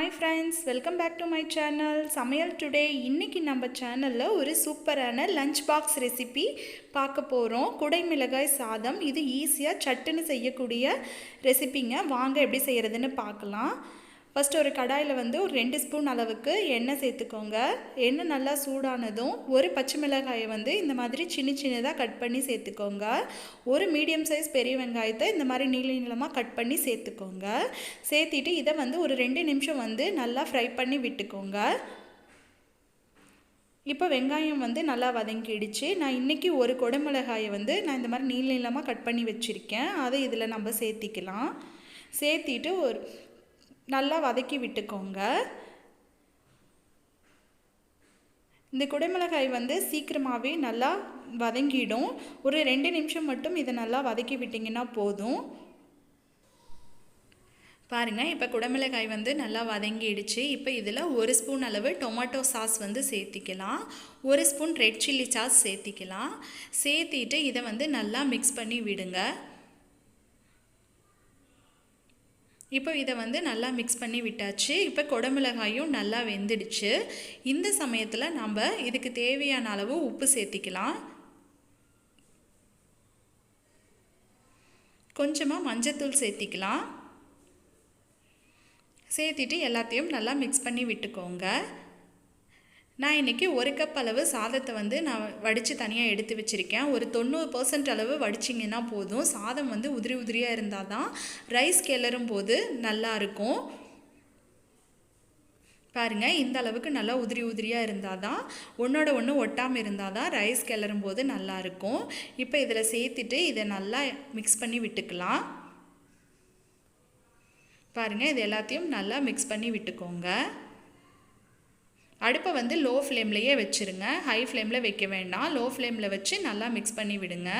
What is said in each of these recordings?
Hi friends, welcome back to my channel. சமையல் today இன்னைக்கு நம்ம சேனல்ல ஒரு சூப்பரான லஞ்ச் பாக்ஸ் ரெசிபி பார்க்க போறோம். குடைமிளகாய் சாதம். இது ஈஸியா சட்டுன்னு செய்யக்கூடிய ரெசிபிங்க. வாங்க எப்படி செய்யறதுன்னு பார்க்கலாம். ஃபர்ஸ்ட் ஒரு கடாயில வந்து ஒரு 2 ஸ்பூன் அளவுக்கு எண்ணெய் சேர்த்துக்கோங்க. எண்ணெய் நல்லா சூடானதும் ஒரு பச்சை மிளகாயை வந்து இந்த மாதிரி சின்னதா கட் பண்ணி சேர்த்துக்கோங்க. ஒரு மீடியம் சைஸ் பெரிய வெங்காயத்தை இந்த மாதிரி நீளமா கட் பண்ணி சேர்த்துக்கோங்க. சேர்த்திட்டு இதை வந்து ஒரு 2 நிமிஷம் வந்து நல்லா ஃப்ரை பண்ணி விட்டுக்கோங்க. இப்போ வெங்காயம் வந்து நல்லா வதங்கிடுச்சு. நான் இன்றைக்கி ஒரு குடைமிளகாயை வந்து நான் இந்த மாதிரி நீளமாக கட் பண்ணி வச்சுருக்கேன். அதை இதில் நம்ம சேர்த்திக்கலாம். சேர்த்திட்டு ஒரு நல்லா வதக்கி விட்டுக்கோங்க. இந்த குடைமிளகாய் வந்து சீக்கிரமாகவே நல்லா வதங்கிடும். ஒரு 2 நிமிஷம் மட்டும் இதை நல்லா வதக்கி விட்டிங்கன்னா போதும். பாருங்கள், இப்போ குடைமிளகாய் வந்து நல்லா வதங்கிடுச்சு. இப்போ இதில் 1 ஸ்பூன் அளவு டொமேட்டோ சாஸ் வந்து சேர்த்திக்கலாம். 1 ஸ்பூன் ரெட் சில்லி சாஸ் சேர்த்திக்கலாம். சேர்த்திட்டு இதை வந்து நல்லா மிக்ஸ் பண்ணி விடுங்க. இப்போ இதை வந்து நல்லா மிக்ஸ் பண்ணி விட்டாச்சு. இப்போ குடைமிளகாயும் நல்லா வெந்துடுச்சு. இந்த சமயத்தில் நம்ம இதுக்கு தேவையான அளவு உப்பு சேர்த்திக்கலாம். கொஞ்சமாக மஞ்சத்தூள் சேர்த்திக்கலாம். சேர்த்திட்டு எல்லாத்தையும் நல்லா மிக்ஸ் பண்ணி விட்டுக்கோங்க. நான் இன்றைக்கி 1 கப் அளவு சாதத்தை வந்து நான் வடித்து தனியாக எடுத்து வச்சுருக்கேன். ஒரு 90% அளவு வடிச்சிங்கன்னா போதும். சாதம் வந்து உதிரியாக இருந்தால் தான் ரைஸ் கிளறும் போது நல்லாயிருக்கும். பாருங்கள், இந்த அளவுக்கு நல்லா உதிரியாக இருந்தால் தான், ஒன்றோட ஒன்று ஒட்டாமல் இருந்தால் தான் ரைஸ் கிளறும் போது நல்லாயிருக்கும். இப்போ இதில் சேர்த்துட்டு இதை நல்லா மிக்ஸ் பண்ணி விட்டுக்கலாம். பாருங்கள், இது எல்லாத்தையும் நல்லா மிக்ஸ் பண்ணி விட்டுக்கோங்க. அடுப்பை வந்து லோ ஃப்ளேம்லேயே வச்சுருங்க. ஹை ஃப்ளேமில் வைக்க வேண்டாம். லோ ஃப்ளேமில் வச்சு நல்லா மிக்ஸ் பண்ணி விடுங்க.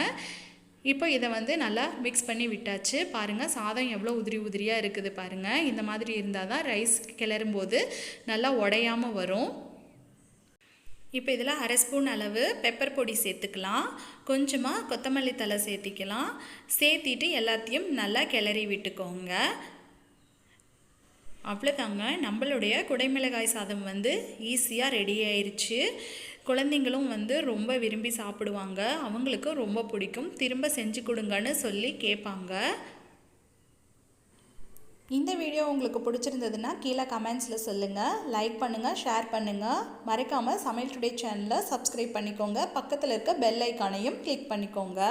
இப்போ இதை வந்து நல்லா மிக்ஸ் பண்ணி விட்டாச்சு. பாருங்கள், சாதம் எவ்வளோ உதிரியாக இருக்குது பாருங்கள். இந்த மாதிரி இருந்தால் தான் ரைஸ் கிளறும்போது நல்லா உடையாமல் வரும். இப்போ இதில் 1/2 ஸ்பூன் அளவு பெப்பர் பொடி சேர்த்துக்கலாம். கொஞ்சமாக கொத்தமல்லி தழை சேர்த்திக்கலாம். சேர்த்திட்டு எல்லாத்தையும் நல்லா கிளறி விட்டுக்கோங்க. அவ்வளோதாங்க, நம்மளுடைய குடைமிளகாய் சாதம் வந்து ஈஸியாக ரெடி ஆயிடுச்சு. குழந்தைங்களும் வந்து ரொம்ப விரும்பி சாப்பிடுவாங்க. அவங்களுக்கும் ரொம்ப பிடிக்கும். திரும்ப செஞ்சு கொடுங்கன்னு சொல்லி கேட்பாங்க. இந்த வீடியோ உங்களுக்கு பிடிச்சிருந்ததுன்னா கீழே கமெண்ட்ஸில் சொல்லுங்கள். லைக் பண்ணுங்கள், ஷேர் பண்ணுங்கள். மறக்காமல் சமையல் டுடே சேனலை சப்ஸ்கிரைப் பண்ணிக்கோங்க. பக்கத்தில் இருக்க பெல் ஐக்கானையும் கிளிக் பண்ணிக்கோங்க.